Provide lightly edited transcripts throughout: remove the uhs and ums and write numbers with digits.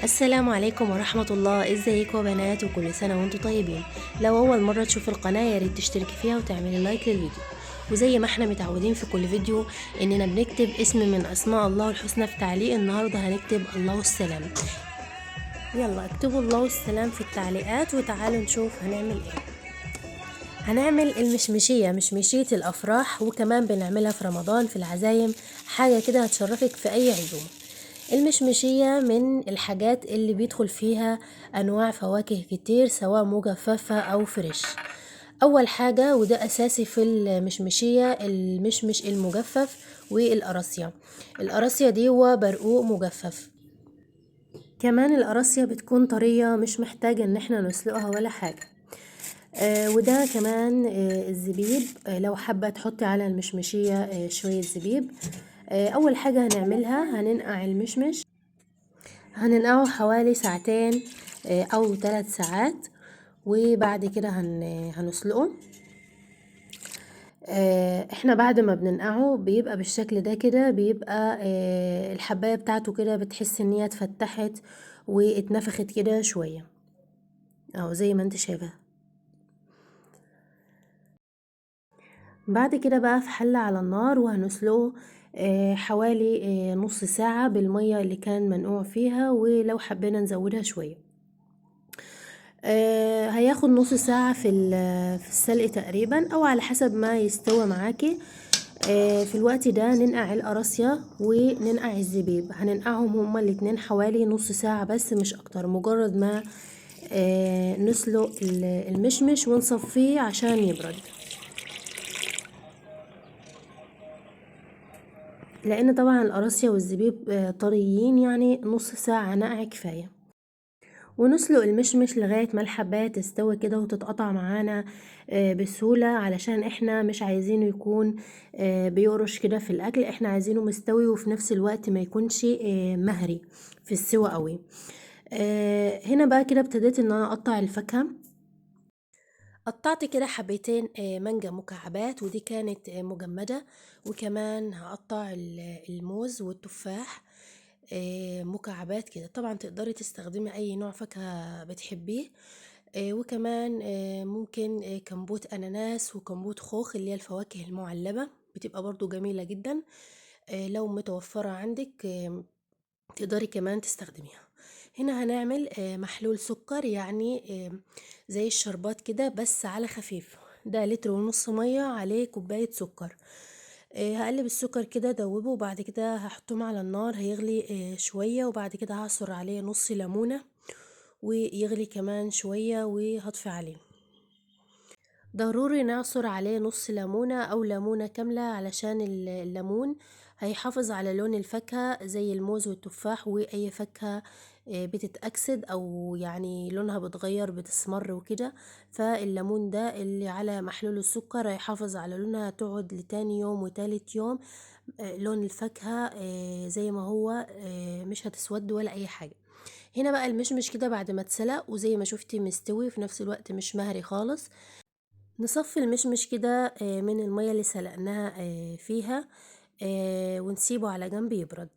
السلام عليكم ورحمة الله. ازيكم يا بنات؟ وكل سنة وانتم طيبين. لو اول مرة تشوفوا القناة يا ريت تشتركي فيها وتعملي لايك للفيديو. وزي ما احنا متعودين في كل فيديو اننا بنكتب اسم من اسماء الله الحسنى في تعليق. النهاردة هنكتب الله السلام. يلا اكتبوا الله السلام في التعليقات وتعالوا نشوف هنعمل ايه. هنعمل المشمشية، مشمشية الافراح، وكمان بنعملها في رمضان في العزايم، حاجة كده هتشرفك في اي عزومة. المشمشية من الحاجات اللي بيدخل فيها أنواع فواكه كتير سواء مجففة أو فريش. أول حاجة وده أساسي في المشمشية المشمش المجفف والقراصية. القراصية دي هو برقوق مجفف. كمان القراصية بتكون طرية مش محتاجة ان احنا نسلقها ولا حاجة. وده كمان الزبيب. لو حابة تحطي على المشمشية شوية زبيب. أول حاجة هنعملها هننقع المشمش، هننقعه حوالي ساعتين او 3 ساعات، وبعد كده هنسلقه. احنا بعد ما بننقعه بيبقى بالشكل ده كده، بيبقى الحباية بتاعته كده بتحس ان هي اتفتحت واتنفخت كده شوية، او زي ما انت شايفة. بعد كده بقى في حلة على النار وهنسلقه حوالي نص ساعة بالمية اللي كان منقوع فيها، ولو حبينا نزودها شوية. هياخد نص ساعة في السلق تقريبا، او على حسب ما يستوى معاكي. في الوقت ده ننقع القراصية وننقع الزبيب، هننقعهم هما الاتنين حوالي نص ساعة بس مش اكتر، مجرد ما نسلق المشمش ونصفيه عشان يبرد، لان طبعا القراصية والزبيب طريين، يعني نص ساعة نقع كفاية. ونسلق المشمش لغاية ما الحباية تستوي كده وتتقطع معانا بسهولة، علشان احنا مش عايزينه يكون بيقرش كده في الاكل، احنا عايزينه مستوي وفي نفس الوقت ما يكونش مهري في السوا قوي. هنا بقى كده ابتديت ان انا اقطع الفاكهة. قطعت كده حبيتين مانجا مكعبات، ودي كانت مجمدة. وكمان هقطع الموز والتفاح مكعبات كده. طبعا تقدري تستخدمي اي نوع فاكهة بتحبيه. وكمان ممكن كمبوت اناناس وكمبوت خوخ اللي هي الفواكه المعلبة، بتبقى برضو جميلة جدا. لو متوفرة عندك تقدري كمان تستخدميها. هنا هنعمل محلول سكر، يعني زي الشربات كده بس على خفيف. ده لتر ونص مية عليه كوباية سكر. هقلب السكر كده دوبه، وبعد كده هحطهم على النار هيغلي شوية، وبعد كده هعصر عليه نص ليمونة ويغلي كمان شوية وهطفي عليه. ضروري نعصر عليه نص ليمونة او ليمونة كاملة، علشان الليمون هيحافظ على لون الفاكهة زي الموز والتفاح واي فاكهة بتتأكسد او يعني لونها بتغير بتسمر وكده. فالليمون ده اللي على محلول السكر هيحافظ على لونها، تقعد لتاني يوم وتالت يوم لون الفاكهة زي ما هو، مش هتسود ولا اي حاجة. هنا بقى المشمش كده بعد ما اتسلق وزي ما شفتي مستوي في نفس الوقت مش مهري خالص. نصفي المشمش كده من المية اللي سلقناها فيها، ونسيبه على جنب يبرد.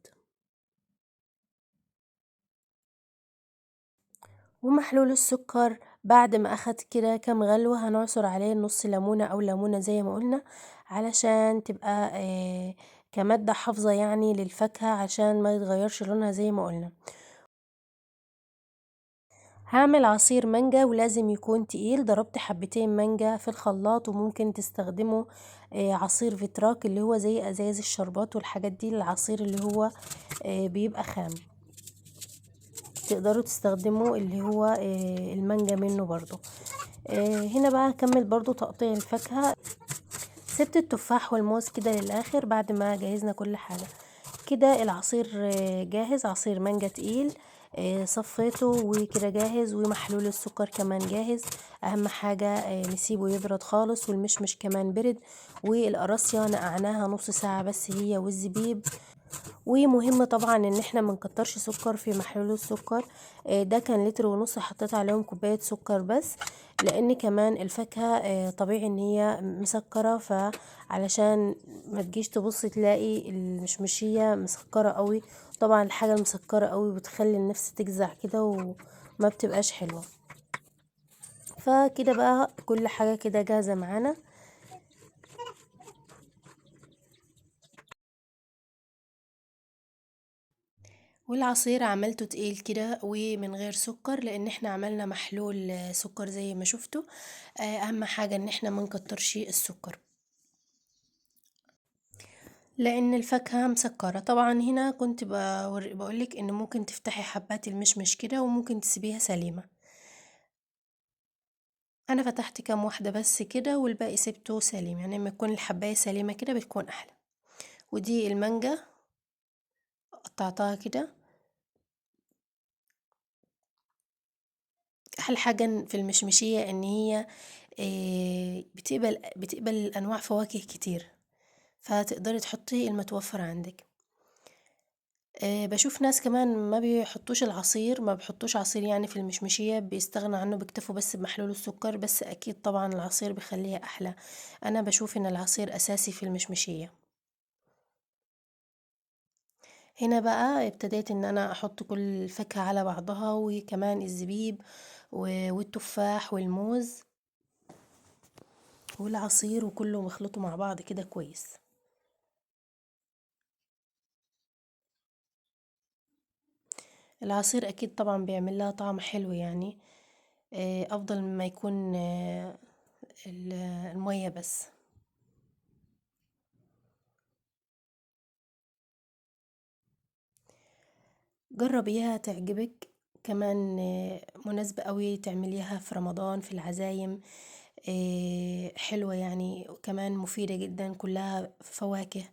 ومحلول السكر بعد ما اخد كده كام غلوة هنعصر عليه نص ليمونة او ليمونة زي ما قلنا، علشان تبقى كمادة حافظة يعني للفاكهة، عشان ما يتغيرش لونها زي ما قلنا. هعمل عصير مانجا ولازم يكون تقيل. ضربت حبتين مانجا في الخلاط، وممكن تستخدموا عصير فيتراك اللي هو زي ازاز الشربات والحاجات دي، العصير اللي هو بيبقى خام. تقدروا تستخدموا اللي هو المانجا منه برضو. هنا بقى هكمل برضو تقطيع الفاكهة. سبت التفاح والموز كده للاخر بعد ما جهزنا كل حاجة. كده العصير جاهز، عصير مانجا تقيل. صفيته وكده جاهز، ومحلول السكر كمان جاهز. اهم حاجة نسيبه يبرد خالص، والمشمش كمان برد، والقراصية نقعناها نص ساعة بس هي والزبيب. ومهم طبعا ان احنا منكترش سكر في محلول السكر. ده كان لتر ونص، حطيت عليهم كوباية سكر بس، لان كمان الفاكهة طبيعي ان هي مسكرة، فعلشان ما تجيش تبص تلاقي المشمشية مسكرة قوي. طبعا الحاجة المسكرة قوي بتخلي النفس تجزع كده وما بتبقاش حلوة. فكده بقى كل حاجة كده جاهزة معانا. والعصير عملته تقيل كده ومن غير سكر، لان احنا عملنا محلول سكر زي ما شفتوا. اهم حاجة ان احنا ما نكترش السكر، لان الفاكهة مسكرة. طبعا هنا كنت بقولك ان ممكن تفتحي حبات المشمش كده وممكن تسيبيها سليمة. انا فتحت كام واحدة بس كده والباقي سبته سليم، يعني لما تكون الحباية سليمة كده بتكون احلى. ودي المانجا قطعتها كده. احلى حاجة في المشمشية ان هي بتقبل انواع فواكه كتير، فتقدري تحطي المتوفر عندك. بشوف ناس كمان ما بيحطوش العصير، ما بيحطوش عصير يعني في المشمشية، بيستغنى عنه، بيكتفوا بس بمحلول السكر بس. اكيد طبعا العصير بيخليها احلى. انا بشوف ان العصير اساسي في المشمشية. هنا بقى ابتديت ان انا احط كل الفاكهة على بعضها، وكمان الزبيب والتفاح والموز والعصير، وكله بخلطه مع بعض كده كويس. العصير اكيد طبعا بيعمل لها طعم حلو يعني. افضل مما يكون ال- المية بس. جربيها تعجبك. كمان مناسبة قوي تعمليها في رمضان في العزايم. حلوة يعني، كمان مفيدة جدا، كلها فواكه.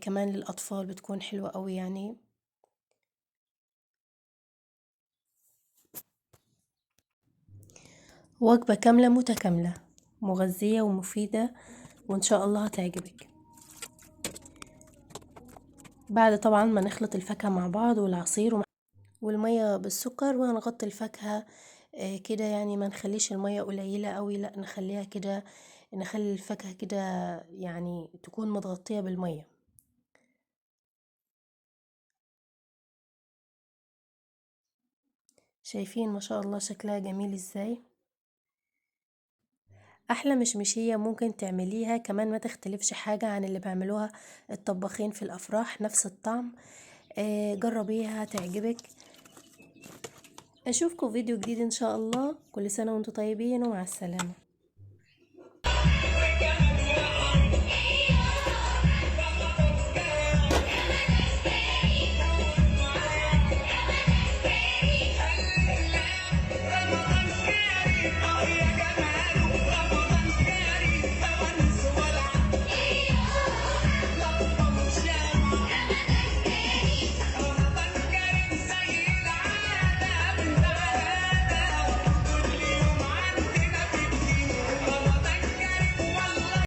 كمان للأطفال بتكون حلوة قوي يعني. وجبة كاملة متكاملة، مغذية ومفيدة، وإن شاء الله هتعجبك. بعد طبعا ما نخلط الفاكهة مع بعض والعصير والمية بالسكر، وهنغطي الفاكهة كده، يعني ما نخليش المية قليلة قوي، لا نخليها كده، نخلي الفاكهة كده يعني تكون متغطية بالمية. شايفين ما شاء الله شكلها جميل ازاي. احلى مشمشية ممكن تعمليها، كمان ما تختلفش حاجة عن اللي بيعملوها الطباخين في الافراح، نفس الطعم. جربيها تعجبك. اشوفكم فيديو جديد ان شاء الله. كل سنة وانتم طيبين، ومع السلامة.